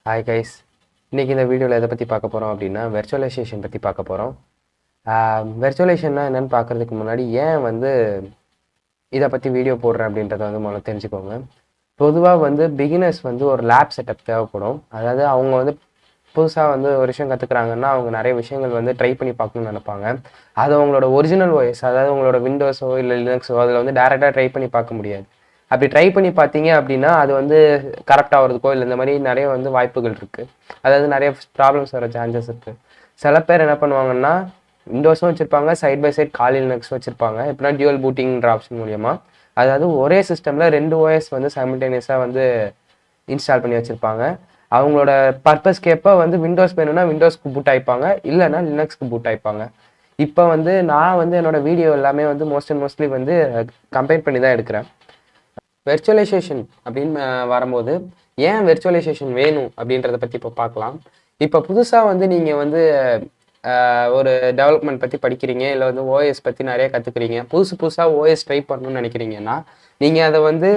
Hi guys, இன்றைக்கி இந்த வீடியோவில் எதை பற்றி பார்க்க போகிறோம் அப்படின்னா வெர்ச்சுவலைசேஷன் பற்றி பார்க்க போகிறோம். வெர்ச்சுவலைசேஷன்னா என்னென்னு பார்க்குறதுக்கு முன்னாடி ஏன் இதை பற்றி வீடியோ போடுறேன் அப்படின்றத முதல்ல தெரிஞ்சுக்கோங்க. பொதுவாக பிகினர்ஸ் ஒரு லேப் செட்டப் தேவைப்படும். அதாவது அவங்க புதுசாக ஒரு விஷயம் கற்றுக்குறாங்கன்னா அவங்க நிறைய விஷயங்கள் ட்ரை பண்ணி பார்க்கணும்னு நினைப்பாங்க. அது அவங்களோட ஒரிஜினல் ஓஎஸ், அதாவது உங்களோட விண்டோஸோ இல்லை லினக்ஸோ அதில் டேரெக்டாக ட்ரை பண்ணி பார்க்க முடியாது. அப்படி ட்ரை பண்ணி பார்த்தீங்க அப்படின்னா அது கரெக்டாக ஆகிறதுக்கோ இல்லை இந்த மாதிரி நிறைய வாய்ப்புகள் இருக்குது. அதாவது நிறைய ப்ராப்ளம்ஸ் வர சான்சஸ் இருக்குது. சில பேர் என்ன பண்ணுவாங்கன்னா விண்டோஸும் வச்சுருப்பாங்க, சைட் பை சைட் காலி லினக்ஸும் வச்சுருப்பாங்க. எப்படின்னா டியூவல் பூட்டிங்கிற ஆப்ஷன் மூலியமா, அதாவது ஒரே சிஸ்டமில் 2 ஓஎஸ் சைமல்டேனியஸாக இன்ஸ்டால் பண்ணி வச்சுருப்பாங்க. அவங்களோட பர்பஸ்க்கேற்ப விண்டோஸ் வேணும்னா விண்டோஸ்க்கு பூட் ஆகிப்பாங்க, இல்லைன்னா லினக்ஸ்க்கு பூட் ஆகிப்பாங்க. இப்போ நான் என்னோட வீடியோ எல்லாமே மோஸ்ட்லி கம்பைன் பண்ணி தான் எடுக்கிறேன். வெர்ச்சுவலைசேஷன் அப்படின்னு வரும்போது ஏன் வெர்ச்சுவலைசேஷன் வேணும் அப்படின்றத பற்றி இப்போ பார்க்கலாம். இப்போ புதுசாக நீங்கள் ஒரு டெவலப்மெண்ட் பற்றி படிக்கிறீங்க, இல்லை ஓஎஸ் பற்றி நிறைய கற்றுக்குறீங்க, புதுசாக ஓஎஸ் ட்ரை பண்ணணும்னு நினைக்கிறீங்கன்னா நீங்கள் அதை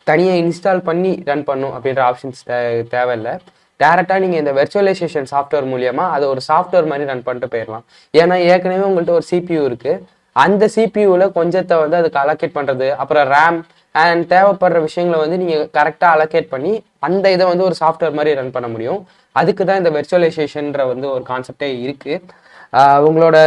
தனியாக இன்ஸ்டால் பண்ணி ரன் பண்ணணும் அப்படின்ற ஆப்ஷன்ஸ் தேவையில்லை. டேரெக்டாக நீங்கள் இந்த வெர்ச்சுவலைசேஷன் சாஃப்ட்வேர் மூலியமாக அதை ஒரு சாஃப்ட்வேர் மாதிரி ரன் பண்ணிட்டு போயிடலாம். ஏன்னா ஏற்கனவே உங்கள்கிட்ட ஒரு சிபியூ இருக்குது. அந்த சிபியூவில் கொஞ்சத்தை அதுக்கு அலோகேட் பண்ணுறது, அப்புறம் ரேம் அண்ட் தேவைப்படுற விஷயங்களை நீங்கள் கரெக்டாக அலோகேட் பண்ணி அந்த இதை ஒரு சாஃப்ட்வேர் மாதிரி ரன் பண்ண முடியும். அதுக்கு தான் இந்த வெர்ச்சுவலைசேஷன்ற ஒரு கான்செப்டே இருக்குது. உங்களோட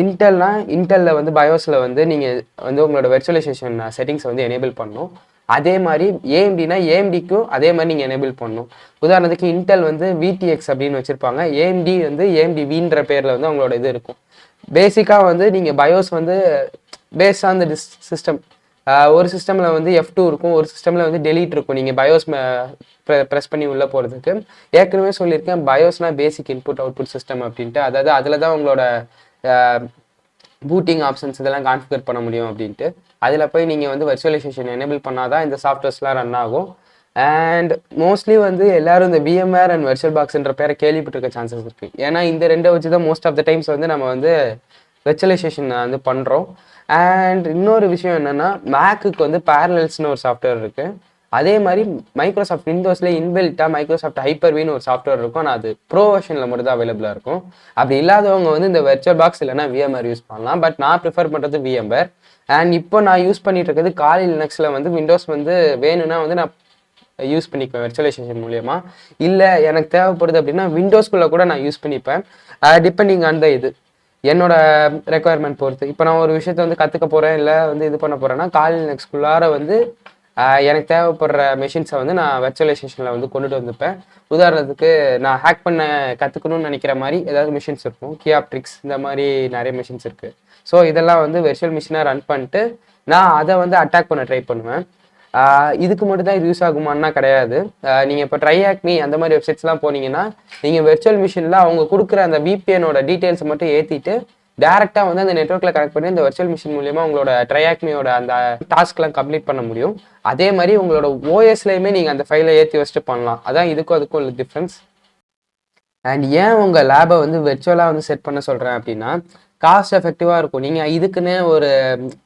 இன்டெல்லில் பயோஸில் நீங்கள் உங்களோட வெர்ச்சுவலைசேஷன் செட்டிங்ஸை எனேபிள் பண்ணணும். அதே மாதிரி ஏஎம்டினா ஏஎம்டிக்கும் அதே மாதிரி நீங்கள் எனேபிள் பண்ணணும். உதாரணத்துக்கு இன்டெல் விடிஎக்ஸ் அப்படின்னு வச்சுருப்பாங்க, ஏஎம்டி ஏஎம்டி வின்ற பேரில் அவங்களோட இது இருக்கும். பேசிக்காக நீங்கள் Bios based on the system, ஒரு சிஸ்டமில் F2 இருக்கும், ஒரு சிஸ்டமில் டெலீட் இருக்கும். நீங்கள் பயோஸ் ப்ரெஸ் பண்ணி உள்ளே போகிறதுக்கு ஏற்கனவே சொல்லியிருக்கேன், பயோஸ்னால் பேசிக் இன்புட் அவுட்புட் சிஸ்டம் அப்படின்ட்டு. அதாவது அதில் தான் உங்களோட பூட்டிங் ஆப்ஷன்ஸ் இதெல்லாம் கான்ஃபிகர் பண்ண முடியும் அப்படின்ட்டு. அதில் போய் நீங்கள் வெர்ச்சுவலைசேஷன் எனேபிள் பண்ணால் தான் இந்த சாஃப்ட்வேர்ஸ்லாம் ரன் ஆகும். அண்ட் மோஸ்ட்லி எல்லாரும் இந்த VMware அண்ட் வெர்ச்சுவல் பாக்ஸ்ன்ற பேரை கேள்விப்பட்டிருக்க சான்சஸ் இருக்குது. ஏன்னா இந்த ரெண்டை வச்சு தான் மோஸ்ட் ஆஃப் த டைம்ஸ் நம்ம வெர்ச்சுவலைசேஷன் பண்ணுறோம். அண்ட் இன்னொரு விஷயம் என்னென்னா, மேக்குக்கு பேரலல்ஸ்னு ஒரு சாஃப்ட்வேர் இருக்குது. அதே மாதிரி மைக்ரோசாஃப்ட் விண்டோஸில் இன்பில்ட்டாக மைக்ரோசாஃப்ட் ஹைப்பர்வின்னு ஒரு சாஃப்ட்வேர் இருக்கும். ஆனால் அது ப்ரோ வெர்ஷனில் மட்டும் தான் அவைலபிளாக இருக்கும். அப்படி இல்லாதவங்க இந்த வெர்ச்சுவல் பாக்ஸ் இல்லைனா VMware யூஸ் பண்ணலாம். பட் நான் ப்ரிஃபர் பண்ணுறது VMware. அண்ட் இப்போ நான் யூஸ் பண்ணிட்டு இருக்கிறது காலி லினக்ஸில் விண்டோஸ் வேணும்னா நான் யூஸ் பண்ணிப்பேன் வெர்ச்சுவலைசேஷன் மூலயமா. இல்லை எனக்கு தேவைப்படுது அப்படின்னா விண்டோஸ்குள்ளே கூட நான் யூஸ் பண்ணிப்பேன், டிபெண்டிங் ஆன் த இது என்னோட ரெக்குவயர்மெண்ட் பொறுத்து. இப்போ நான் ஒரு விஷயத்தை கற்றுக்க போகிறேன், இல்லை இது பண்ண போகிறேன்னா காலி லினக்ஸ்குள்ளார எனக்கு தேவைப்படுற மெஷின்ஸை நான் வெர்ச்சுவலைசேஷனில் கொண்டுட்டு வந்துப்பேன். உதாரணத்துக்கு நான் ஹேக் பண்ண கற்றுக்கணும்னு நினைக்கிற மாதிரி ஏதாவது மிஷின்ஸ் இருக்கும், கியாப்ட்ரிக்ஸ் இந்த மாதிரி நிறைய மிஷின்ஸ் இருக்குது. ஸோ இதெல்லாம் வெர்ச்சுவல் மிஷினாக ரன் பண்ணிட்டு நான் அதை அட்டாக் பண்ண ட்ரை பண்ணுவேன். இதுக்கு மட்டும் தான் இது யூஸ் ஆகுமான்னா கிடையாது. நீங்கள் இப்போ ட்ரைஆக்மி அந்த மாதிரி வெப்சைட்ஸ்லாம் போனீங்கன்னா நீங்கள் வெர்ச்சுவல் மிஷினில் அவங்க கொடுக்குற அந்த VPNோட டீட்டெயில்ஸை மட்டும் ஏற்றிட்டு டேரெக்டாக அந்த நெட்ஒர்க்கில் கனெக்ட் பண்ணி இந்த வெர்ச்சுவல் மிஷின் மூலியமாக உங்களோட ட்ரைஆக்மியோட அந்த டாஸ்க்லாம் கம்ப்ளீட் பண்ண முடியும். அதே மாதிரி உங்களோட ஓஎஸ்லேயுமே நீங்கள் அந்த ஃபைலை ஏற்றி வச்சுட்டு பண்ணலாம். அதான் அதுக்கும் உள்ள டிஃப்ரென்ஸ். அண்ட் ஏன் உங்கள் லேபை வெர்ச்சுவலாக செட் பண்ண சொல்கிறேன் அப்படின்னா, காஸ்ட் எஃபெக்டிவாக இருக்கும். நீங்கள் இதுக்குன்னு ஒரு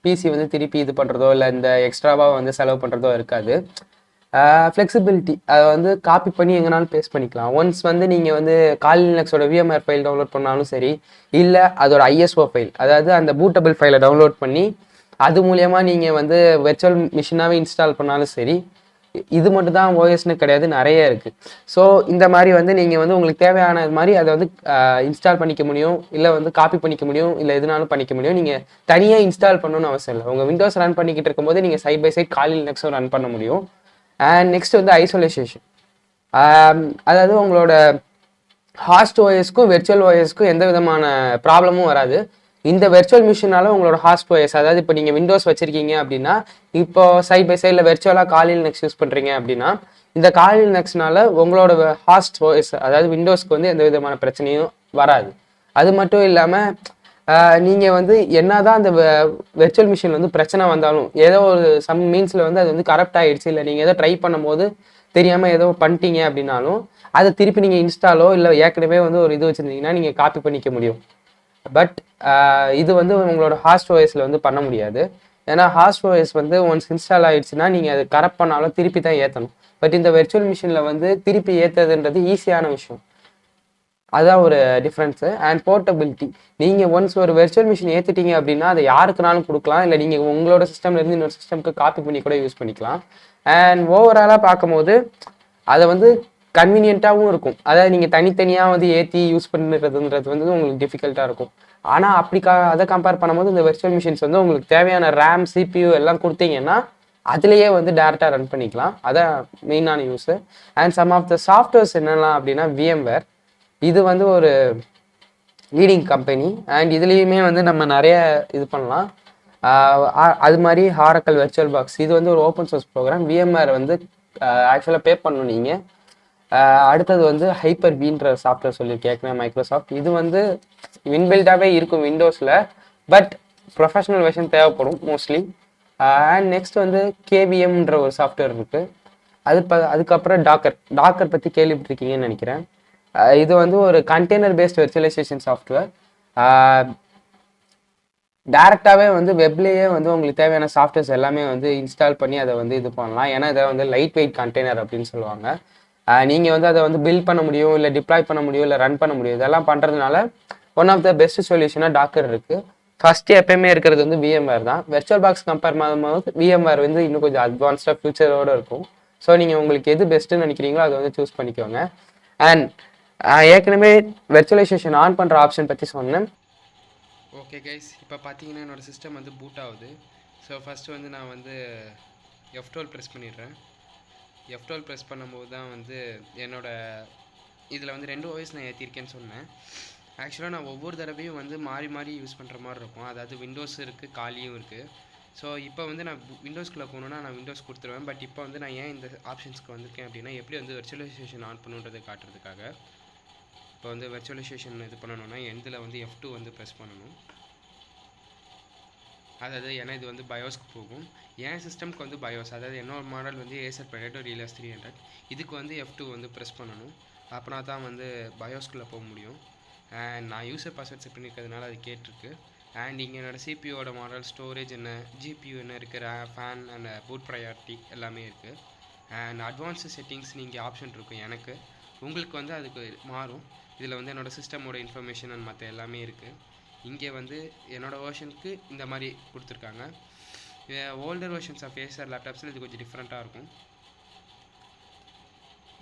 பிசி திருப்பி இது பண்ணுறதோ இல்லை இந்த எக்ஸ்ட்ராவாக செலவு பண்ணுறதோ இருக்காது. ஃப்ளெக்சிபிலிட்டி, அதை காப்பி பண்ணி எங்கேனாலும் பேஸ்ட் பண்ணிக்கலாம். ஒன்ஸ் நீங்கள் காலி லினக்ஸோட VMware ஃபைல் டவுன்லோட் பண்ணாலும் சரி, இல்லை அதோட ISO ஃபைல், அதாவது அந்த பூட்டபிள் ஃபைலை டவுன்லோட் பண்ணி அது மூலயமா நீங்கள் வெர்ச்சுவல் மிஷினாகவே இன்ஸ்டால் பண்ணாலும் சரி. இது மட்டும் தான் ஓஎஸ்னு கிடையாது, நிறைய இருக்குது. ஸோ இந்த மாதிரி நீங்கள் உங்களுக்கு தேவையான மாதிரி அதை இன்ஸ்டால் பண்ணிக்க முடியும், இல்லை காப்பி பண்ணிக்க முடியும், இல்லை எதுனாலும் பண்ணிக்க முடியும். நீங்கள் தனியாக இன்ஸ்டால் பண்ணணும்னு அவசியம் இல்லை. உங்கள் விண்டோஸ் ரன் பண்ணிக்கிட்டு இருக்கும்போது நீங்கள் சைட் பை சைட் காலி லினக்ஸும் ரன் பண்ண முடியும். அண்ட் நெக்ஸ்ட் ஐசோலேஷன், அதாவது உங்களோட ஹாஸ்ட் ஓஎஸ்க்கும் வெர்ச்சுவல் ஓஎஸ்க்கும் எந்த விதமான ப்ராப்ளமும் வராது. இந்த வெர்ச்சுவல் மிஷினால உங்களோட ஹாஸ்ட் ஓஎஸ், அதாவது இப்போ நீங்கள் விண்டோஸ் வச்சிருக்கீங்க அப்படின்னா, இப்போ சைட் பை சைடில் வெர்ச்சுவலாக காலி லினக்ஸ் யூஸ் பண்ணுறீங்க அப்படின்னா, இந்த காலி லினக்ஸ்னால உங்களோட ஹாஸ்ட் ஓஎஸ் அதாவது விண்டோஸ்க்கு எந்த விதமான பிரச்சனையும் வராது. அது மட்டும் இல்லாமல் நீங்கள் என்னதான் அந்த வெர்ச்சுவல் மிஷின் பிரச்சனை வந்தாலும், ஏதோ ஒரு சம் மீன்ஸில் அது கரப்ட் ஆகிடுச்சு, இல்லை நீங்கள் ஏதோ ட்ரை பண்ணும்போது தெரியாமல் ஏதோ பண்ணிட்டீங்க அப்படின்னாலும் அதை திருப்பி நீங்கள் இன்ஸ்டாலோ இல்லை ஏற்கனவே ஒரு இது வச்சுருந்தீங்கன்னா நீங்கள் காப்பி பண்ணிக்க முடியும். பட் இது உங்களோட ஹாஸ்ட் ஓஎஸில் பண்ண முடியாது. ஏன்னா ஹாஸ்ட் ஓஎஸ் வந்து ஒன்ஸ் இன்ஸ்டால் ஆயிடுச்சுன்னா நீங்கள் அது கரெக்ட் பண்ணாலும் திருப்பி தான் ஏற்றணும். பட் இந்த வெர்ச்சுவல் மிஷினில் வந்து திருப்பி ஏற்றுறதுன்றது ஈஸியான விஷயம். அதான் ஒரு டிஃப்ரென்ஸு. அண்ட் போர்ட்டபிலிட்டி, நீங்கள் ஒன்ஸ் ஒரு வெர்ச்சுவல் மிஷின் ஏற்றிட்டீங்க அப்படின்னா அதை யாருக்குனாலும் கொடுக்கலாம், இல்லை நீங்கள் உங்களோட சிஸ்டம்லேருந்து இன்னொரு சிஸ்டம்க்கு காப்பி பண்ணி கூட யூஸ் பண்ணிக்கலாம். அண்ட் ஓவராலாக பார்க்கும்போது அதை வந்து கன்வீனியண்ட்டாகவும் இருக்கும். அதாவது நீங்கள் தனித்தனியாக வந்து ஏற்றி யூஸ் பண்ணுறதுன்றது வந்து உங்களுக்கு டிஃபிகல்ட்டாக இருக்கும். ஆனால் அப்படி அதை கம்பேர் பண்ணும்போது இந்த வெர்ச்சுவல் மிஷின்ஸ் வந்து உங்களுக்கு தேவையான ரேம், சிபியூ எல்லாம் கொடுத்தீங்கன்னா அதுலேயே வந்து டேரெக்டாக ரன் பண்ணிக்கலாம். அதான் மெயினான use. And some of the softwares என்னெல்லாம் அப்படின்னா விஎம்வேர், இது வந்து ஒரு லீடிங் கம்பெனி. அண்ட் இதுலேயுமே வந்து நம்ம நிறைய இது பண்ணலாம். அது மாதிரி ஹாரக்கல் வெர்ச்சுவல் பாக்ஸ், இது வந்து ஒரு ஓப்பன் சோர்ஸ் ப்ரோக்ராம். விஎம்ஆர் வந்து ஆக்சுவலாக பே பண்ணணும் நீங்கள். அடுத்தது வந்து ஹைப்பர் வின்ற சாஃப்ட்வேர் சொல்லியிருக்கேன் மைக்ரோசாஃப்ட். இது வந்து இன்பில்டாகவே இருக்கும் விண்டோஸில், பட் ப்ரொஃபஷனல் வெர்ஷன் தேவைப்படும் மோஸ்ட்லி. அண்ட் நெக்ஸ்ட் வந்து கேவிஎம்ன்ற ஒரு சாஃப்ட்வேர் இருக்குது. அதுக்கப்புறம் டாக்கர் பற்றி கேள்விப்பட்டிருக்கீங்கன்னு நினைக்கிறேன். இது வந்து ஒரு கண்டெய்னர் பேஸ்ட் வெர்ச்சுவலைசேஷன் சாஃப்ட்வேர். டேரெக்டாகவே வந்து வெப்லேயே வந்து உங்களுக்கு தேவையான சாஃப்ட்வேர்ஸ் எல்லாமே வந்து இன்ஸ்டால் பண்ணி அதை வந்து இது பண்ணலாம். ஏன்னா இதை வந்து லைட் வெயிட் கண்டெய்னர் அப்படின்னு சொல்லுவாங்க. நீங்கள் வந்து அதை வந்து பில்ட் பண்ண முடியும், இல்லை டிப்ளாய் பண்ண முடியும், இல்லை ரன் பண்ண முடியும். இதெல்லாம் பண்ணுறதுனால ஒன் ஆஃப் த பெஸ்ட் சொல்யூஷனாக டாக்கர் இருக்குது. ஃபஸ்ட்டு எப்பயுமே இருக்கிறது வந்து விஎம்ஆர் தான். வெர்ச்சுவல் பாக்ஸ் கம்பேர் பண்ணும்போது விஎம்ஆர் வந்து இன்னும் கொஞ்சம் அட்வான்ஸ்டாக ஃபியூச்சரோடு இருக்கும். ஸோ நீங்கள் உங்களுக்கு எது பெஸ்ட்டுன்னு நினைக்கிறீங்களோ அதை வந்து சூஸ் பண்ணிக்கோங்க. அண்ட் ஏற்கனவே வெர்ச்சுவலைசேஷன் ஆன் பண்ணுற ஆப்ஷன் பற்றி சொன்னேன். ஓகே கைஸ், இப்போ பார்த்தீங்கன்னா என்னோடய சிஸ்டம் வந்து பூட் ஆகுது. ஸோ ஃபஸ்ட்டு வந்து நான் வந்து F12 ப்ரெஸ் பண்ணிடுறேன். F12 ப்ரெஸ் பண்ணும்போது தான் வந்து என்னோடய இதில் வந்து 2 OS நான் ஏற்றிருக்கேன்னு சொன்னேன். ஆக்சுவலாக நான் ஒவ்வொரு தடவையும் வந்து மாறி மாறி யூஸ் பண்ணுற மாதிரி இருக்கும். அதாவது விண்டோஸ் இருக்குது, காலியும் இருக்குது. ஸோ இப்போ வந்து நான் விண்டோஸ்குள்ளே போகணுன்னா நான் விண்டோஸ் கொடுத்துருவேன். பட் இப்போ வந்து நான் ஏன் இந்த ஆப்ஷன்ஸ்க்கு வந்திருக்கேன் அப்படின்னா, எப்படி வந்து வெர்ச்சுவலைசேஷன் ஆன் பண்ணுன்றதை காட்டுறதுக்காக. இப்போ வந்து வெர்ச்சுவலைசேஷன் இது பண்ணணும்னா எண்டில் வந்து F2 வந்து ப்ரெஸ் பண்ணணும். அதாவது ஏன்னா இது வந்து பயோஸ்க்கு போகும். என் சிஸ்டம்க்கு வந்து பயோஸ், அதாவது என்னோட மாடல் வந்து Acer Predator Relay 300. இதுக்கு வந்து F2 வந்து ப்ரெஸ் பண்ணணும். அப்படின்னா தான் வந்து பயோஸ்குள்ளே போக முடியும். அண்ட் நான் யூசர் பாஸ்வேர்ட் செட் பண்ணியிருக்கிறதுனால அது கேட்டிருக்கு. அண்ட் இங்கே என்னோடய சிபியூவோட மாடல், ஸ்டோரேஜ் என்ன, ஜிபியூ என்ன இருக்குது, ஃபேன் அண்ட் பூட் ப்ரையாரிட்டி எல்லாமே இருக்குது. அண்ட் அட்வான்ஸ்டு செட்டிங்ஸ் நீங்கள் ஆப்ஷன் இருக்கும். எனக்கு உங்களுக்கு வந்து அதுக்கு மாறும். இதில் வந்து என்னோடய சிஸ்டமோட இன்ஃபர்மேஷன் அண்ட் மற்ற எல்லாமே இருக்குது. இங்கே வந்து என்னோடய வெர்ஷனுக்கு இந்த மாதிரி கொடுத்துருக்காங்க. ஓல்டர் வெர்ஷன்ஸ் ஆஃப் Acer லேப்டாப்ஸில் இது கொஞ்சம் டிஃப்ரெண்ட்டாக இருக்கும்.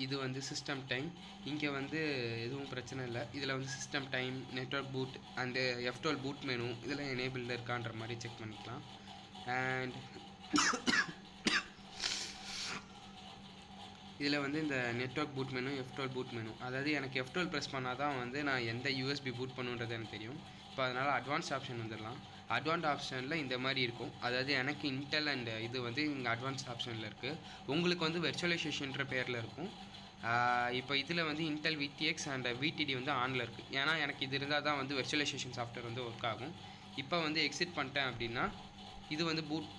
இது வந்து சிஸ்டம் டைம். இங்கே வந்து எதுவும் பிரச்சனை இல்லை. இதில் வந்து system time, network boot and F12 boot menu இதெல்லாம் எனேபிளில் இருக்கான்ற மாதிரி செக் பண்ணிக்கலாம். அண்ட் இதில் வந்து இந்த network boot menu, F12 boot menu, அதாவது எனக்கு F12 ப்ரெஸ் பண்ணால் தான் வந்து நான் எந்த யூஎஸ்பி பூட் பண்ணுன்றது எனக்கு தெரியும். இப்போ அதனால் அட்வான்ஸ் ஆப்ஷன் வந்துடலாம். அட்வான்ஸ் ஆப்ஷனில் இந்த மாதிரி இருக்கும். அதாவது எனக்கு இன்டெல் அண்ட் இது வந்து இங்கே அட்வான்ஸ் ஆப்ஷனில் இருக்குது. உங்களுக்கு வந்து வெர்ச்சுவலைசேஷன்ற பேரில் இருக்கும். இப்போ இதில் வந்து இன்டெல் VTX அண்ட் VTD வந்து ஆனில் இருக்குது. ஏன்னா எனக்கு இது இருந்தால் தான் வந்து வெர்ச்சுவலைசேஷன் சாஃப்ட்வேர் வந்து ஒர்க் ஆகும். இப்போ வந்து எக்ஸிட் பண்ணிட்டேன் அப்படின்னா இது வந்து பூட்,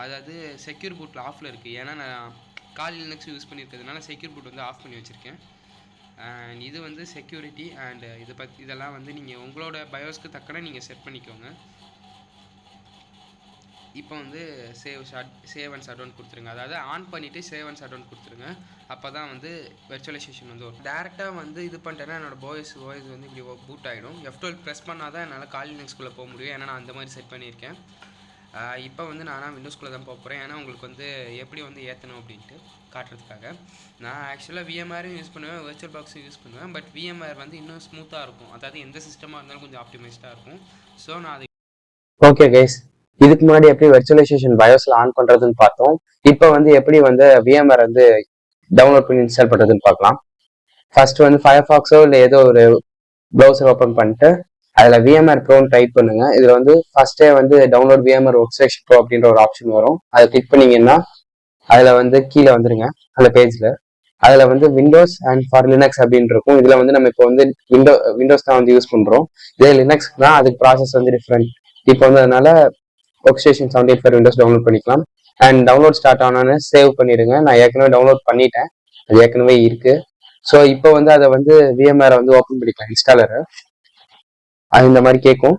அதாவது செக்யூர் பூட்டில் ஆஃபில் இருக்குது. ஏன்னா நான் கால் லினக்ஸ் யூஸ் பண்ணியிருக்கிறதுனால செக்யூர் பூட் வந்து ஆஃப் பண்ணி வச்சுருக்கேன். அண்ட் இது வந்து செக்யூரிட்டி அண்ட் இதெல்லாம் வந்து நீங்கள் உங்களோட பயோஸ்க்கு தக்கன நீங்கள் செட் பண்ணிக்கோங்க. இப்போ வந்து சேவ் அண்ட் ஷட் டவுன் கொடுத்துருங்க. அதாவது ஆன் பண்ணிவிட்டு சேவ் அண்ட் ஷட் டவுன் கொடுத்துருங்க. அப்போ தான் வந்து வெர்ச்சுவலைசேஷன் வந்து வரும். டேரெக்டாக வந்து இது பண்ணிட்டேன்னா என்னோடய ஓஎஸ் வந்து இப்படி பூட் ஆகிடும். F12 ப்ரெஸ் பண்ணால் தான் என்னால் கால் லினக்ஸ்குள்ளே போக முடியும். ஏன்னா நான் அந்த மாதிரி செட் பண்ணியிருக்கேன். இப்போ வந்து நானாக விண்டோஸ்குள்ளே தான் போக போகிறேன். ஏன்னா உங்களுக்கு வந்து எப்படி வந்து ஏற்றணும் அப்படின்ட்டு காட்டுறதுக்காக. நான் ஆக்சுவலாக விஎம்ஆரும் யூஸ் பண்ணுவேன், வெர்ச்சுவல் பாக்ஸும் யூஸ் பண்ணுவேன். பட் விஎம்ஆர் வந்து இன்னும் ஸ்மூத்தாக இருக்கும். அதாவது எந்த சிஸ்டமாக இருந்தாலும் கொஞ்சம் ஆப்டிமைஸ்டாக இருக்கும். ஸோ நான் அது ஓகே கைஸ், இதுக்கு முன்னாடி எப்படி வெர்ச்சுவலைசேஷன் பயோஸ்ல ஆன் பண்றதுன்னு பார்த்தோம். இப்போ வந்து எப்படி வந்து விஎம்ஆர் வந்து டவுன்லோட் பண்ணி இன்ஸ்டால் பண்றதுன்னு பார்க்கலாம். ஃபர்ஸ்ட் வந்து ஃபயர்ஃபாக்ஸோ இல்லை ஏதோ ஒரு ப்ரௌசர் ஓப்பன் பண்ணிட்டு அதில் விஎம்ஆர் ப்ரோன்னு டைப் பண்ணுங்க. இதில் வந்து ஃபர்ஸ்டே வந்து டவுன்லோட் விஎம்ஆர் ஒர்க்ஸ்டேஷன் ப்ரோ அப்படின்ற ஒரு ஆப்ஷன் வரும். அதை கிளிக் பண்ணீங்கன்னா அதில் வந்து கீழே வந்துருங்க அந்த பேஜில். அதில் வந்து விண்டோஸ் அண்ட் ஃபார் லினக்ஸ் அப்படின்னு இருக்கும். இதில் வந்து நம்ம இப்போ வந்து விண்டோஸ் தான் வந்து யூஸ் பண்ணுறோம். இதே லினக்ஸ் தான், அதுக்கு ப்ராசஸ் வந்து டிஃப்ரெண்ட். இப்போ வந்து அதனால work station 78 for Windows download பண்ணிக்கலாம். அண்ட் டவுன்லோட் ஸ்டார்ட் ஆனான்னு சேவ் பண்ணிடுங்க. நான் ஏற்கனவே டவுன்லோட் பண்ணிட்டேன், அது ஏற்கனவே இருக்கு. ஸோ இப்போ வந்து அதை வந்து விஎம்ஆரை வந்து ஓப்பன் பண்ணிக்கலாம், இன்ஸ்டாலரை. அது இந்த மாதிரி கேட்கும்.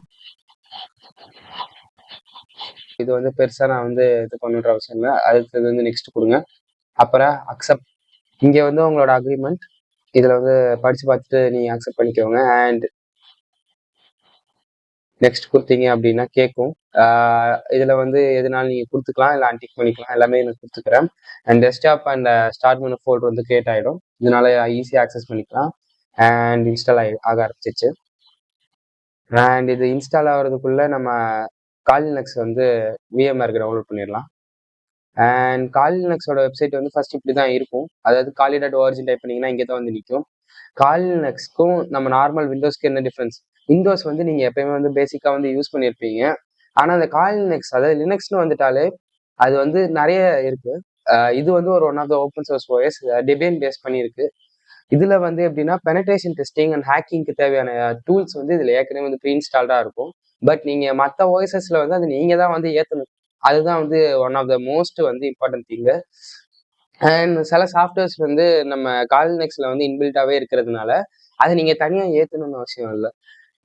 இது வந்து பெருசா நான் வந்து இது பண்ணுற அவசியம் இல்லை. அடுத்தது வந்து நெக்ஸ்ட் கொடுங்க. அப்புறம் அக்செப்ட். இங்க வந்து உங்களோட அக்ரிமெண்ட் இதுல வந்து படிச்சு பார்த்துட்டு நீங்க அக்செப்ட் பண்ணிக்கோங்க. அண்ட் நெக்ஸ்ட் கொடுத்தீங்க அப்படின்னா கேட்கும். இதுல வந்து எதுனாலும் நீங்க கொடுத்துக்கலாம், இல்லை அன்டிக் பண்ணிக்கலாம். எல்லாமே நான் கொடுத்துக்கிறேன். And desktop and start menu folder வந்து கிரியேட் ஆயிடும். இதனால ஈஸியாக ஆக்சஸ் பண்ணிக்கலாம். அண்ட் இன்ஸ்டால் ஆக ஆரம்பிச்சிச்சு. அண்ட் இது இன்ஸ்டால் ஆகிறதுக்குள்ள நம்ம காலினக்ஸ் வந்து விஎம்ஆருக்கு டவுன்லோட் பண்ணிடலாம். அண்ட் காலினக்ஸோட வெப்சைட் வந்து ஃபர்ஸ்ட் இப்படி தான் இருக்கும். அதாவது kali.org டைப் பண்ணீங்கன்னா இங்கே தான் வந்து நிற்கும். காலினக்ஸ்க்கும் நம்ம நார்மல் விண்டோஸ்க்கு என்ன டிஃப்ரென்ஸ்? விண்டோஸ் வந்து நீங்க எப்பயுமே வந்து பேசிக்கா வந்து யூஸ் பண்ணியிருப்பீங்க. ஆனா அந்த காலினக்ஸ் அதாவது லினக்ஸ்னு வந்துட்டாலே அது வந்து நிறைய இருக்கு. இது வந்து ஒரு one of the open source OS Debian base பண்ணியிருக்கு. இதுல வந்து எப்படின்னா பெனட்ரேஷன் டெஸ்டிங் அண்ட் ஹேக்கிங்க்கு தேவையான டூல்ஸ் வந்து இதுல ஏற்கனவே வந்து ப்ரீ இன்ஸ்டால்டா இருக்கும். பட் நீங்க மற்ற ஓஎஸ்எஸ்ல வந்து அது நீங்க தான் வந்து ஏற்றணும். அதுதான் வந்து ஒன் ஆஃப் த மோஸ்ட் வந்து இம்பார்ட்டன்ட் திங்கு. அண்ட் சில சாஃப்ட்வேர்ஸ் வந்து நம்ம காலினக்ஸ்ல வந்து இன்பில்ட்டாவே இருக்கிறதுனால அதை நீங்க தனியா ஏற்றணும்னு அவசியம் இல்லை.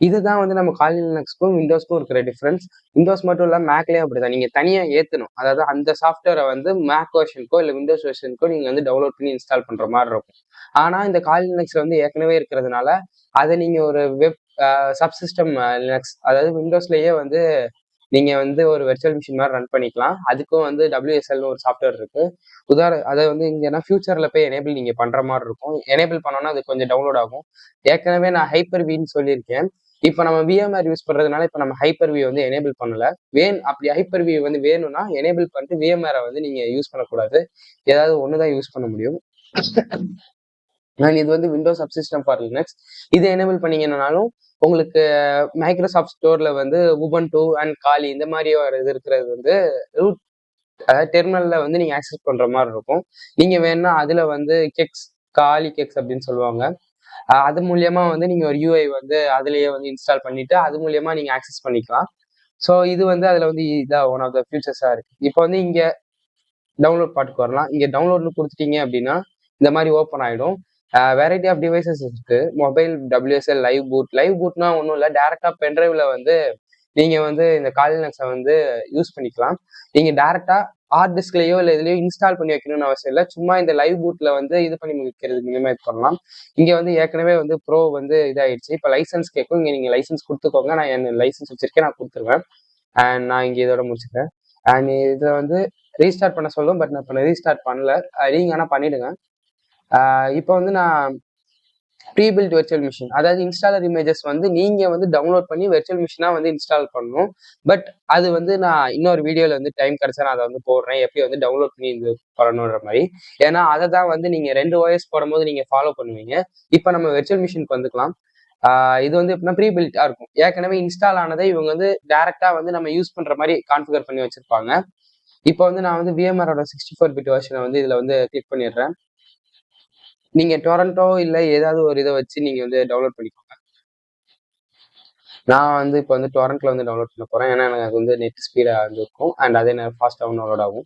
இதுதான் வந்து நம்ம காலினக்ஸ்க்கும் விண்டோஸ்க்கும் இருக்கிற டிஃப்ரென்ஸ். விண்டோஸ் மட்டும் இல்லை மேக்லேயும் அப்படிதான். நீங்க தனியா ஏற்றணும். அதாவது அந்த சாஃப்ட்வேரை வந்து மேக் வெர்ஷனுக்கோ இல்லை விண்டோஸ் வெர்ஷனுக்கோ நீங்க வந்து டவுன்லோட் பண்ணி இன்ஸ்டால் பண்ற மாதிரி இருக்கும். ஆனா இந்த காலினக்ஸ்ல வந்து ஏற்கனவே இருக்கிறதுனால அதை நீங்க ஒரு வெப் சப்சிஸ்டம் லினக்ஸ் அதாவது விண்டோஸ்லயே வந்து நீங்க வந்து ஒரு வெர்ச்சுவல் மிஷின் மாதிரி ரன் பண்ணிக்கலாம். அதுக்கும் வந்து WSLன்னு ஒரு சாஃப்ட்வேர் இருக்கு. அதை வந்து இங்கன்னா ஃபியூச்சர்ல போய் எனேபிள் நீங்க பண்ற மாதிரி இருக்கும். எனேபிள் பண்ணோம்னா அது கொஞ்சம் டவுன்லோட் ஆகும். ஏற்கனவே நான் ஹைப்பர் வின்னு சொல்லியிருக்கேன். இப்போ நம்ம விஎம்ஆர் யூஸ் பண்றதுனால இப்போ நம்ம ஹைப்பர் வி வந்து எனேபிள் பண்ணல. அப்படி ஹைப்பர் வி வந்து வேணும்னா எனேபிள் பண்ணிட்டு விஎம்ஆரை வந்து நீங்க யூஸ் பண்ணக்கூடாது. ஏதாவது ஒண்ணுதான் யூஸ் பண்ண முடியும். இது வந்து விண்டோஸ் சப்சிஸ்டம் ஃபார் லினக்ஸ். இதை எனேபிள் பண்ணீங்கன்னாலும் உங்களுக்கு மைக்ரோசாஃப்ட் ஸ்டோர்ல வந்து உபுண்டு அண்ட் காலி இந்த மாதிரி ஒரு இது இருக்கிறது வந்து ரூட் அதாவது டெர்மினல்ல வந்து நீங்க ஆக்சஸ் பண்ற மாதிரி இருக்கும். நீங்க வேணும்னா அதுல வந்து காலி கெக்ஸ் அப்படின்னு சொல்லுவாங்க. அது மூலியமா வந்து நீங்க ஒரு யூஐ வந்து அதுலயே வந்து இன்ஸ்டால் பண்ணிட்டு அது மூலியமா நீங்க ஆக்சஸ் பண்ணிக்கலாம். ஸோ இது வந்து அதுல வந்து இதான் ஒன் ஆஃப் த ஃபியூச்சர்ஸா இருக்கு. இப்போ வந்து இங்க டவுன்லோட் பாட்டுக்கு வரலாம். இங்க டவுன்லோட்னு கொடுத்துட்டீங்க அப்படின்னா இந்த மாதிரி ஓப்பன் ஆயிடும். வெரைட்டி ஆஃப் டிவைசஸ் இருக்கு. மொபைல் WSL லைவ் பூட்னா ஒன்றும் இல்லை, டேரக்டா பென்ட்ரைவ்ல வந்து நீங்க வந்து இந்த காலினக்ஸை வந்து யூஸ் பண்ணிக்கலாம். நீங்க டேரக்டா ஹார்ட் டிஸ்க்லயோ இல்லை இதுலயோ இன்ஸ்டால் பண்ணி வைக்கணும்னு அவசியம் இல்லை. சும்மா இந்த லைவ் பூட்ல வந்து இது பண்ணி வைக்கிறது மூலியமா இது பண்ணலாம். இங்க வந்து ஏற்கனவே வந்து ப்ரோ வந்து இதாயிடுச்சு. இப்போ லைசன்ஸ் கேட்கும். இங்க நீங்க லைசன்ஸ் கொடுத்துக்கோங்க. நான் என் லைசன்ஸ் வச்சிருக்கேன், நான் கொடுத்துருவேன். அண்ட் நான் இங்க இதோட முடிச்சுக்கிறேன். அண்ட் இதை வந்து ரீஸ்டார்ட் பண்ண சொல்லும். பட் நான் இப்போ ரீஸ்டார்ட் பண்ணல. நீங்க ஆனா பண்ணிடுங்க. இப்போ வந்து நான் ப்ரீபில்ட் வெர்ச்சுவல் மிஷின் அதாவது இன்ஸ்டாலர் இமேஜஸ் வந்து நீங்க வந்து டவுன்லோட் பண்ணி வெர்ச்சுவல் மிஷினா வந்து இன்ஸ்டால் பண்ணணும். பட் அது வந்து நான் இன்னொரு வீடியோல வந்து டைம் கிடைச்சா நான் அதை வந்து போடுறேன், எப்படி வந்து டவுன்லோட் பண்ணி இது பண்ணணுன்ற மாதிரி. ஏன்னா அதை தான் வந்து நீங்க 2 OS போடும்போது நீங்க ஃபாலோ பண்ணுவீங்க. இப்போ நம்ம வெர்ச்சுவல் மிஷினுக்கு வந்துக்கலாம். இது வந்து எப்படின்னா ப்ரீபில்ட்டா இருக்கும். ஏற்கனவே இன்ஸ்டால் ஆனதை இவங்க வந்து டைரக்டா வந்து நம்ம யூஸ் பண்ற மாதிரி கான்ஃபிகர் பண்ணி வச்சிருப்பாங்க. இப்போ வந்து நான் வந்து VMRோட 64 பிட் வெர்ஷனை வந்து இதுல வந்து கிளிக் பண்ணிடுறேன். நீங்க டொரண்டோ இல்ல ஏதாவது ஒரு இதை வச்சு நீங்க வந்து டவுன்லோட் பண்ணிக்கோங்க. நான் வந்து இப்போ வந்து டொரண்ட்ல வந்து டவுன்லோட் பண்ண போறேன். ஏன்னா எனக்கு வந்து நெட் ஸ்பீடா வந்து இருக்கும் அண்ட் அதே நேரம் ஃபாஸ்ட்டாகவும் டவுன்லோட் ஆகும்.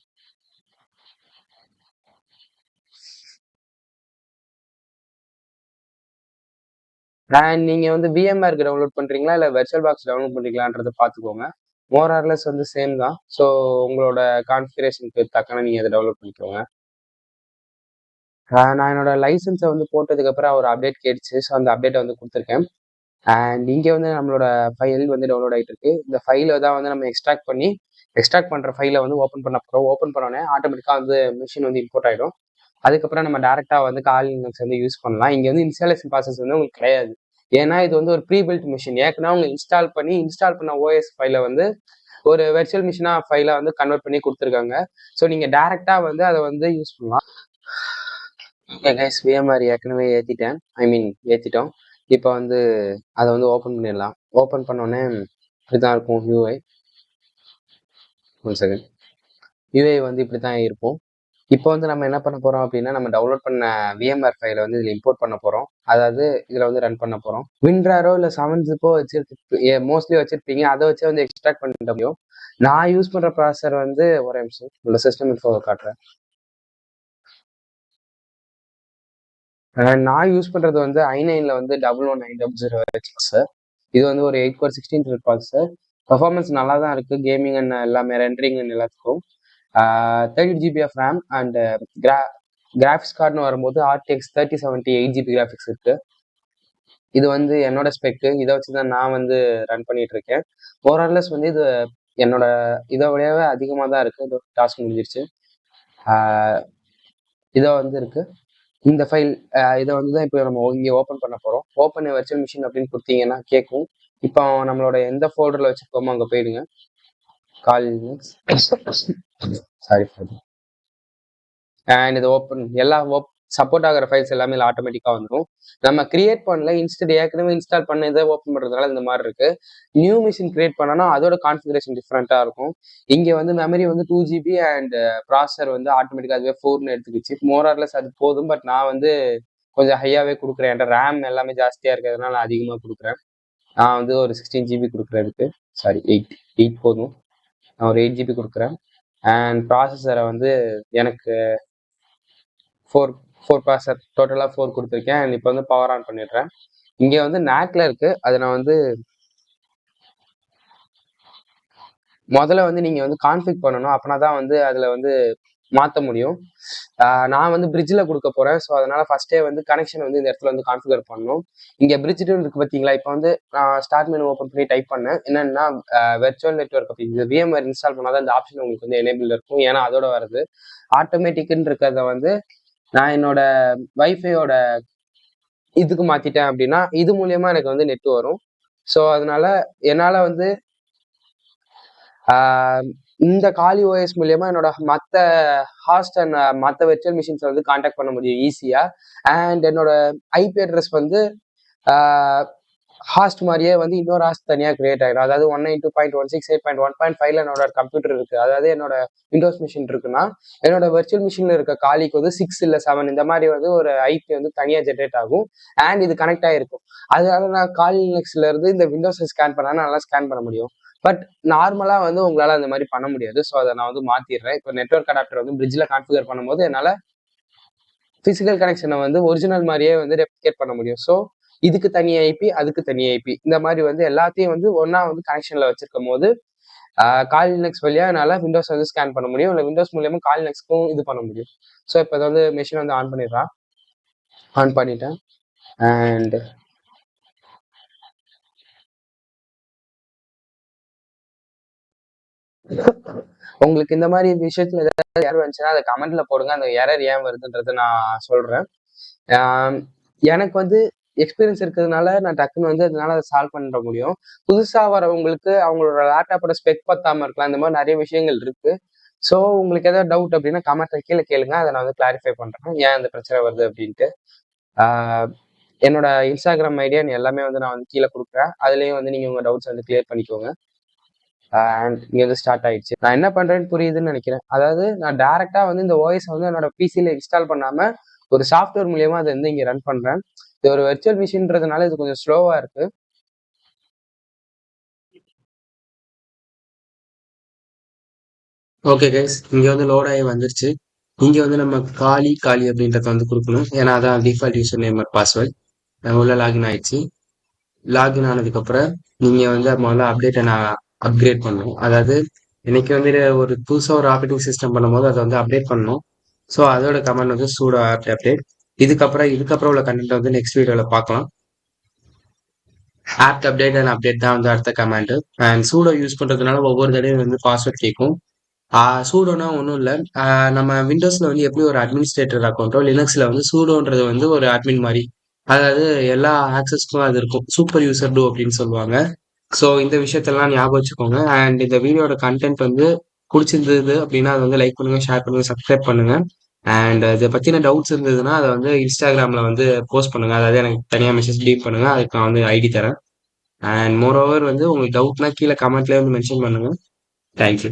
அண்ட் நீங்க வந்து VMRக்கு டவுன்லோட் பண்றீங்களா இல்ல வெர்ச்சுவல் பாக்ஸ் டவுன்லோட் பண்றீங்களான்றதை பார்த்துக்கோங்க. மோர் ஆர்லெஸ் வந்து சேம் தான். ஸோ உங்களோட கான்ஃபிகரேஷனுக்கு தக்கன நீங்க அதை டவுன்லோட் பண்ணிக்கோங்க. நான் என்னோட லைசன்ஸை வந்து போட்டதுக்கு அப்புறம் ஒரு அப்டேட் கேட்டுச்சு. ஸோ அந்த அப்டேட்டை வந்து கொடுத்துருக்கேன். அண்ட் இங்கே வந்து நம்மளோட ஃபைல் வந்து டவுன்லோட் ஆகிட்டு இருக்கு. இந்த ஃபைலை தான் வந்து நம்ம எக்ஸ்ட்ராக்ட் பண்ணுற ஃபைலை வந்து ஓப்பன் பண்ண போகிறோம். ஓப்பன் பண்ணோடனே ஆட்டோமேட்டிக்காக வந்து மிஷின் வந்து இம்போர்ட் ஆகிடும். அதுக்கப்புறம் நம்ம டேரெக்டாக வந்து காலினக்ஸ் வந்து யூஸ் பண்ணலாம். இங்கே வந்து இன்ஸ்டாலேஷன் ப்ராசஸ் வந்து உங்களுக்கு கிடையாது. ஏன்னா இது வந்து ஒரு ப்ரீபில்ட் மிஷின். ஏற்கனவே அவங்க இன்ஸ்டால் பண்ண ஓஎஸ் ஃபைலை வந்து ஒரு வெர்ச்சுவல் மிஷினா ஃபைலை வந்து கன்வெர்ட் பண்ணி கொடுத்துருக்காங்க. ஸோ நீங்கள் டேரெக்டாக வந்து அதை வந்து யூஸ் பண்ணலாம். ஓகே கைஸ், VMR ஏற்கனவே ஏற்றிட்டோம். இப்போ வந்து அதை வந்து ஓப்பன் பண்ணிடலாம். ஓப்பன் பண்ணோடனே இப்படிதான் இருக்கும் யூஐ. One second. யூஐ வந்து இப்படி தான் இருக்கும். இப்போ வந்து நம்ம என்ன பண்ண போறோம் அப்படின்னா நம்ம டவுன்லோட் பண்ண VMR ஃபைலை வந்து இதில் இம்போர்ட் பண்ண போறோம். அதாவது இதில் வந்து ரன் பண்ண போறோம். விண்ட்ராரோ இல்லை 7-zip மோஸ்ட்லி வச்சிருப்பீங்க. அதை வச்சு வந்து எக்ஸ்ட்ராக்ட் பண்ணிட முடியும். நான் யூஸ் பண்ற ப்ராசஸர் வந்து ஒரே நிமிஷம் உள்ள சிஸ்டம் இன்ஃபோவை காட்டுறேன். நான் யூஸ் பண்றது வந்து i9ல வந்து 11900 ப்ராசஸர். இது வந்து ஒரு 8 core 16 thread ப்ராசஸர். பெர்ஃபார்மன்ஸ் நல்லா தான் இருக்குது, கேமிங் அண்ட் எல்லாமே ரெண்டரிங் அண்ட் எல்லாத்துக்கும். 30 GB of RAM and graphics கார்டுன்னு வரும்போது ஆர்டிஎக்ஸ் 3070 8 GB கிராஃபிக்ஸ் இருக்குது. இது வந்து என்னோட ஸ்பெக்கு, இதை வச்சு தான் நான் வந்து ரன் பண்ணிட்டு இருக்கேன். ஓவரால்லஸ் வந்து இது என்னோட இதை விடவே அதிகமாக தான் இருக்குது. இது டாஸ்க் முடிஞ்சிருச்சு. இதை வந்து இருக்கு இந்த ஃபைல். இதை வந்து தான் இப்போ நம்ம இங்கே ஓப்பன் பண்ண போகிறோம். ஓப்பன் வெர்ச்சுவல் மிஷின் அப்படின்னு கொடுத்தீங்கன்னா கேட்கும். இப்போ நம்மளோட எந்த ஃபோல்டரில் வச்சுருக்கோமோ அங்கே போயிடுங்க. கால் சாரி ஃபார் அண்ட் இது ஓப்பன் எல்லா சப்போர்ட் ஆகிற ஃபைல்ஸ் எல்லாமே ஆட்டோமேட்டிக்காக வந்துடும். நம்ம கிரியேட் பண்ணல, இன்ஸ்டன்ட் ஏற்கனவே இன்ஸ்டால் பண்ண இதை ஓப்பன் பண்ணுறதுனால இந்த மாதிரி இருக்குது. நியூ மிஷின் கிரியேட் பண்ணனா அதோட கான்ஃபிகரேஷன் டிஃப்ரெண்ட்டாக இருக்கும். இங்கே வந்து மெமரி வந்து 2 GB அண்ட் ப்ராசஸர் வந்து ஆட்டோமேட்டிக்காக அதுவே 4ன்னு எடுத்துக்கிச்சு. மோரார்லெஸ் அது போதும். பட் நான் வந்து கொஞ்சம் ஹையாகவே கொடுக்குறேன். என்கிட்ட ரேம் எல்லாமே ஜாஸ்தியாக இருக்கிறதுனால நான் அதிகமாக கொடுக்குறேன். நான் வந்து ஒரு 16 GB கொடுக்குறதுக்கு, சாரி 8 போதும். நான் ஒரு 8 GB கொடுக்குறேன். அண்ட் ப்ராசஸரை வந்து எனக்கு 4 ப்ராசஸர் டோட்டலாக 4 கொடுத்துருக்கேன். அண்ட் இப்போ வந்து பவர் ஆன் பண்ணிடுறேன். இங்கே வந்து நேக்கில் இருக்குது. அதை நான் வந்து முதல்ல வந்து நீங்கள் வந்து கான்ஃபிக் பண்ணணும். அப்படின்னா தான் வந்து அதில் வந்து மாற்ற முடியும். நான் வந்து பிரிட்ஜில் கொடுக்க போகிறேன். ஸோ அதனால் ஃபஸ்ட்டே வந்து கனெக்ஷன் வந்து இந்த இடத்துல வந்து கான்ஃபிகர் பண்ணணும். இங்கே பிரிட்ஜ்னு இருக்குது பார்த்தீங்களா? இப்போ வந்து நான் ஸ்டார்ட் மெனு ஓப்பன் பண்ணி டைப் பண்ணேன். என்னென்னா வெர்ச்சுவல் நெட்வொர்க் அப்படி இந்த VMware இன்ஸ்டால் பண்ணால் தான் இந்த ஆப்ஷன் உங்களுக்கு வந்து எனேபிள் இருக்கும். ஏன்னா அதோட வருது. ஆட்டோமேட்டிக்குன்னு இருக்கிறத வந்து நான் என்னோட வைஃபையோட இதுக்கு மாற்றிட்டேன் அப்படின்னா இது மூலியமாக எனக்கு வந்து நெட் வரும். ஸோ அதனால என்னால் வந்து இந்த காலி ஓஎஸ் மூலியமா என்னோட மற்ற ஹாஸ்ட் அண்ட் மற்ற வெர்ச்சுவல் மிஷின்ஸை வந்து காண்டாக்ட் பண்ண முடியும் ஈஸியாக. அண்ட் என்னோட ஐபி அட்ரஸ் வந்து ஹாஸ்ட் மாதிரியே வந்து இன்னொரு ஹாஸ்ட் தனியாக கிரியேட் ஆகிடும். அதாவது 192.168.1.5 என்னோட கம்ப்யூட்டர் இருக்குது. அதாவது என்னோட விண்டோஸ் மிஷின் இருக்குன்னா என்னோட வெர்ச்சுவல் மிஷினில் இருக்க காலிக்கு வந்து 6 இல்லை 7 இந்த மாதிரி வந்து ஒரு ஐபி வந்து தனியாக ஜென்ரேட் ஆகும். அண்ட் இது கனெக்ட் ஆகிருக்கும். அதனால நான் கால் லினக்ஸ்ல இருந்து இந்த விண்டோஸை ஸ்கேன் பண்ணா நல்லா ஸ்கேன் பண்ண முடியும். பட் நார்மலாக வந்து உங்களால் அந்த மாதிரி பண்ண முடியாது. ஸோ அதை நான் வந்து மாற்றிடுறேன். இப்போ நெட்வொர்க் அடாப்டர் வந்து பிரிட்ஜில் கான்ஃபிகர் பண்ணும்போது என்னால் ஃபிசிக்கல் கனெக்ஷனை வந்து ஒரிஜினல் மாதிரியே வந்து ரெப்ளிகேட் பண்ண முடியும். ஸோ இதுக்கு தனி ஐபி, அதுக்கு தனி ஐபி, இந்த மாதிரி வந்து எல்லாத்தையும் வந்து ஒன்றா வந்து கனெக்ஷனில் வச்சிருக்கும் போது கால் லினக்ஸ் வழியாக என்னால் விண்டோஸ் வந்து ஸ்கேன் பண்ண முடியும். இல்லை விண்டோஸ் மூலியமாக கால் லினக்ஸ்க்கும் இது பண்ண முடியும். ஸோ இப்போ இதை வந்து மெஷின் வந்து ஆன் பண்ணிடுறான். ஆன் பண்ணிட்டேன். அண்ட் உங்களுக்கு இந்த மாதிரி விஷயத்துல ஏதாவது எரர் வந்துச்சுன்னா அதை கமெண்ட்ல போடுங்க. அந்த எரர் ஏன் வருதுன்றதை நான் சொல்றேன். எனக்கு வந்து எக்ஸ்பீரியன்ஸ் இருக்கிறதுனால நான் டக்குன்னு வந்து அதனால அதை சால்வ் பண்ண முடியும். புதுசா வரவங்களுக்கு அவங்களோட லேப்டாப்போட ஸ்பெக் பத்தாம இருக்கலாம். இந்த மாதிரி நிறைய விஷயங்கள் இருக்கு. ஸோ உங்களுக்கு ஏதாவது டவுட் அப்படின்னா கமெண்ட்ல கீழே கேளுங்க. அதை நான் வந்து கிளாரிஃபை பண்றேன் ஏன் இந்த பிரச்சனை வருது அப்படின்ட்டு. என்னோட இன்ஸ்டாகிராம் ஐடியா எல்லாமே வந்து நான் வந்து கீழே கொடுக்குறேன். அதுலேயும் வந்து நீங்கள் உங்கள் டவுட்ஸ் வந்து கிளியர் பண்ணிக்கோங்க. அண்ட் இங்கே வந்து ஸ்டார்ட் ஆயிடுச்சு. நான் என்ன பண்ணுறேன்னு புரியுதுன்னு நினைக்கிறேன். அதாவது நான் டேரெக்டாக வந்து இந்த ஓஎஸ் வந்து என்னோட பிசியில் இன்ஸ்டால் பண்ணாமல் ஒரு சாஃப்ட்வேர் மூலியமாக அதை வந்து இங்கே ரன் பண்ணுறேன். இது ஒரு வெர்ச்சுவல் மிஷின்றதுனால இது கொஞ்சம் ஸ்லோவாக இருக்குது. ஓகே கைஸ், இங்கே வந்து லோட் ஆகி வந்துருச்சு. இங்கே வந்து நம்ம காலி அப்படின்றத வந்து கொடுக்கணும். ஏன்னா அதான் டிஃபால்ட் யூசர் நேம் பாஸ்வேர்ட். உள்ள லாகின் ஆயிடுச்சு. லாகின் ஆனதுக்கப்புறம் நீங்கள் வந்து முதல்ல அப்டேட்டை நான் அப்கிரேட் பண்ணணும். அதாவது இன்னைக்கு வந்து ஒரு புதுசாக ஒரு ஆப்ரேட்டிங் சிஸ்டம் பண்ணும்போது அதை வந்து அப்டேட் பண்ணணும். ஸோ அதோட கமெண்ட் வந்து சூடோ ஆப்ட் அப்டேட். இதுக்கப்புறம் உள்ள கண்டென்ட் வந்து நெக்ஸ்ட் வீடியோவில் பார்க்கலாம். ஆப்ட் அப்டேட் அண்ட் அப்டேட் தான் வந்து அடுத்த கமெண்ட். அண்ட் சூடோ யூஸ் பண்ணுறதுனால ஒவ்வொரு தடையும் வந்து பாஸ்வேர்ட் கேட்கும். சூடோனா ஒன்றும் இல்லை. நம்ம விண்டோஸில் வந்து எப்படி ஒரு அட்மினிஸ்ட்ரேட்டர் அக்கௌண்ட்டோ, லினக்ஸில் வந்து சூடோன்றது வந்து ஒரு அட்மின் மாதிரி. அதாவது எல்லா ஆக்சஸ்க்கும் அது இருக்கும். சூப்பர் யூசர் டூ அப்படின்னு சொல்லுவாங்க. ஸோ இந்த விஷயத்தெல்லாம் ஞாபகம் வச்சுக்கோங்க. அண்ட் இந்த வீடியோட கண்டென்ட் வந்து பிடிச்சிருந்தது அப்படின்னா அதை வந்து லைக் பண்ணுங்க, ஷேர் பண்ணுங்க, சப்ஸ்கிரைப் பண்ணுங்க. அண்ட் இதை பற்றின டவுட்ஸ் இருந்ததுன்னா அதை வந்து இன்ஸ்டாகிராமில் வந்து போஸ்ட் பண்ணுங்க. அதாவது எனக்கு தனியாக மெசேஜ் டீட் பண்ணுங்க. அதுக்கு நான் வந்து ஐடி தரேன். அண்ட் மோர் ஓவர் வந்து உங்களுக்கு டவுட்னா கீழே கமெண்ட்லேயே வந்து மென்ஷன் பண்ணுங்க. தேங்க்யூ.